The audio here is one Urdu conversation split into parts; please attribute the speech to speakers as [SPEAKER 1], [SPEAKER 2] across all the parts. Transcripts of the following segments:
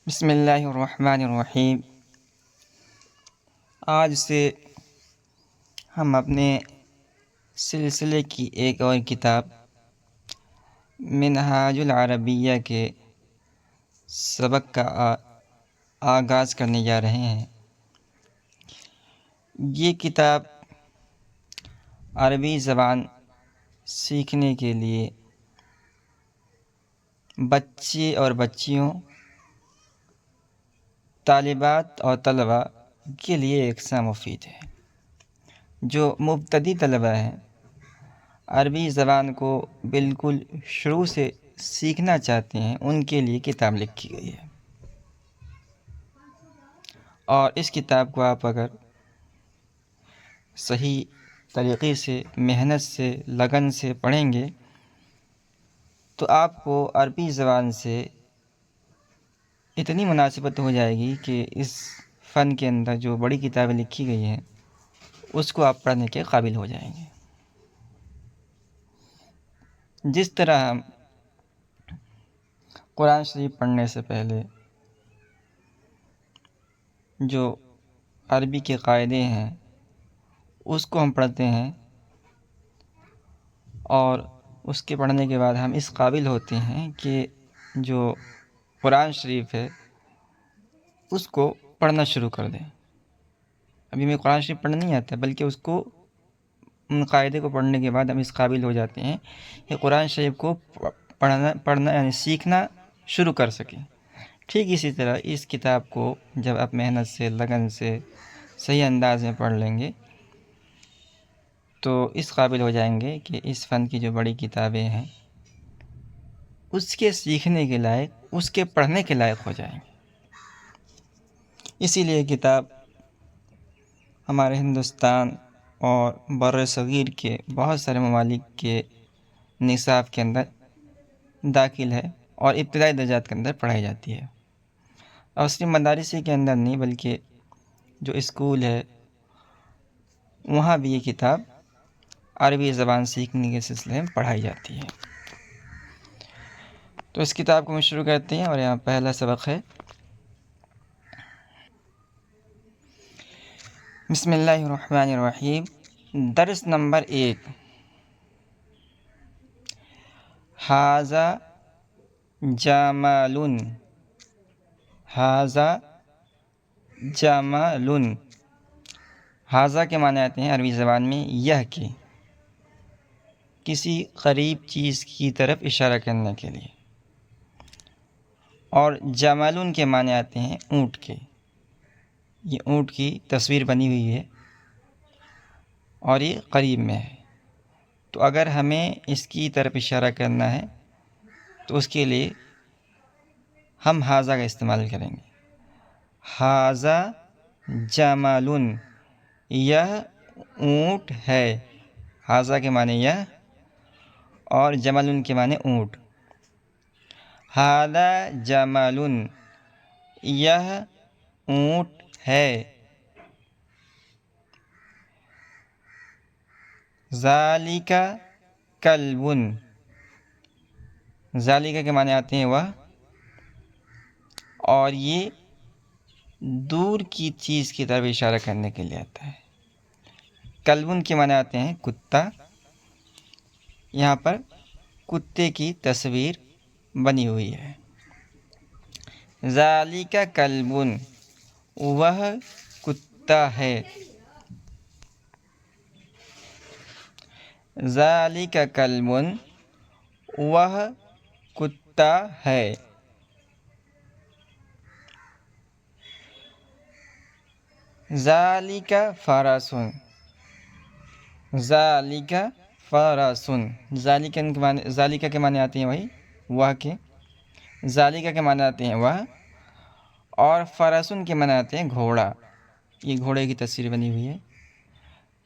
[SPEAKER 1] بسم اللہ الرحمن الرحیم۔ آج سے ہم اپنے سلسلے کی ایک اور کتاب منہاج العربیہ کے سبق کا آغاز کرنے جا رہے ہیں۔ یہ کتاب عربی زبان سیکھنے کے لیے بچے اور بچیوں، طالبات اور طلباء کے لیے یکساں مفید ہے۔ جو مبتدی طلباء ہیں، عربی زبان کو بالکل شروع سے سیکھنا چاہتے ہیں، ان کے لیے کتاب لکھی گئی ہے۔ اور اس کتاب کو آپ اگر صحیح طریقے سے، محنت سے، لگن سے پڑھیں گے تو آپ کو عربی زبان سے اتنی مناسبت ہو جائے گی کہ اس فن کے اندر جو بڑی کتابیں لکھی گئی ہیں اس کو آپ پڑھنے کے قابل ہو جائیں گے۔ جس طرح ہم قرآن شریف پڑھنے سے پہلے جو عربی کے قاعدے ہیں اس کو ہم پڑھتے ہیں، اور اس کے پڑھنے کے بعد ہم اس قابل ہوتے ہیں کہ جو قرآن شریف ہے اس کو پڑھنا شروع کر دیں۔ ابھی میں قرآن شریف پڑھنا نہیں آتا، بلکہ اس کو، ان قاعدے کو پڑھنے کے بعد ہم اس قابل ہو جاتے ہیں کہ قرآن شریف کو پڑھنا یعنی سیکھنا شروع کر سکیں۔ ٹھیک اسی طرح اس کتاب کو جب آپ محنت سے، لگن سے، صحیح انداز میں پڑھ لیں گے تو اس قابل ہو جائیں گے کہ اس فن کی جو بڑی کتابیں ہیں اس کے سیکھنے کے لائق، اس کے پڑھنے کے لائق ہو جائیں گے۔ اسی لیے کتاب ہمارے ہندوستان اور بر صغیر کے بہت سارے ممالک کے نصاب کے اندر داخل ہے اور ابتدائی درجات کے اندر پڑھائی جاتی ہے۔ اور صرف مدارسی کے اندر نہیں، بلکہ جو اسکول ہے وہاں بھی یہ کتاب عربی زبان سیکھنے کے سلسلے میں پڑھائی جاتی ہے۔ تو اس کتاب کو ہم شروع کرتے ہیں، اور یہاں پہلا سبق ہے۔ بسم اللہ الرحمن الرحیم۔ درس نمبر 1۔ ھذا جمال، ھذا جمال۔ ھذا کے معنی آتے ہیں عربی زبان میں یہ کہ، کسی قریب چیز کی طرف اشارہ کرنے کے لیے۔ اور جمال کے معنی آتے ہیں اونٹ کے۔ یہ اونٹ کی تصویر بنی ہوئی ہے اور یہ قریب میں ہے، تو اگر ہمیں اس کی طرف اشارہ کرنا ہے تو اس کے لیے ہم ھذا کا استعمال کریں گے۔ ھذا جمال، یہ اونٹ ہے۔ ھذا کے معنی یہ اور جمل کے معنی اونٹ۔ ھذا جمل، یہ اونٹ ہے۔ ذالک کلب، ذالک کے معنی آتے ہیں وہ، اور یہ دور کی چیز کی طرف اشارہ کرنے کے لیے آتا ہے۔ کلب کے معنی آتے ہیں کتا۔ یہاں پر کتے کی تصویر بنی ہوئی ہے۔ ذالک کلب، وہ کتا ہے۔ ذالک کلب، وہ کتا ہے۔ ذالک فرس، ذالک فرس، ذالک کے معنی آتے ہیں وہی وہ کے، ذالک کے معنی آتے ہیں وہ، اور فرسن کے معنی آتے ہیں گھوڑا۔ یہ گھوڑے کی تصویر بنی ہوئی ہے۔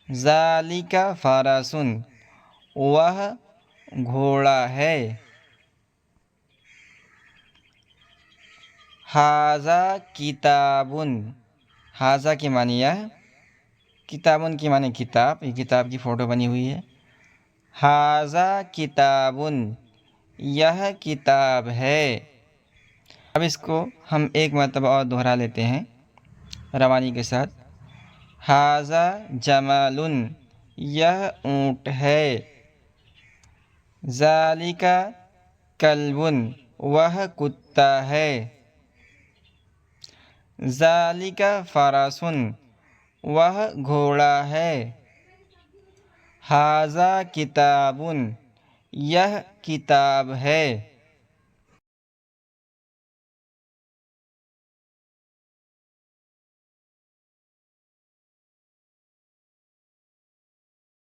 [SPEAKER 1] ذالک فرسن، وہ گھوڑا ہے۔ ھذا کتاب، ھذا کے معنی یہ، کتاب کے معنی کتاب، یہ کتاب کی فوٹو بنی ہوئی ہے۔ ھذا کتاب، یہ کتاب ہے۔ اب اس کو ہم ایک مرتبہ اور دہرا لیتے ہیں روانی کے ساتھ. ھذا جمل، یہ اونٹ ہے. ذالک کلب، وہ کتا ہے. ذالک فرس، وہ گھوڑا ہے. ھذا کتاب، یہ کتاب ہے.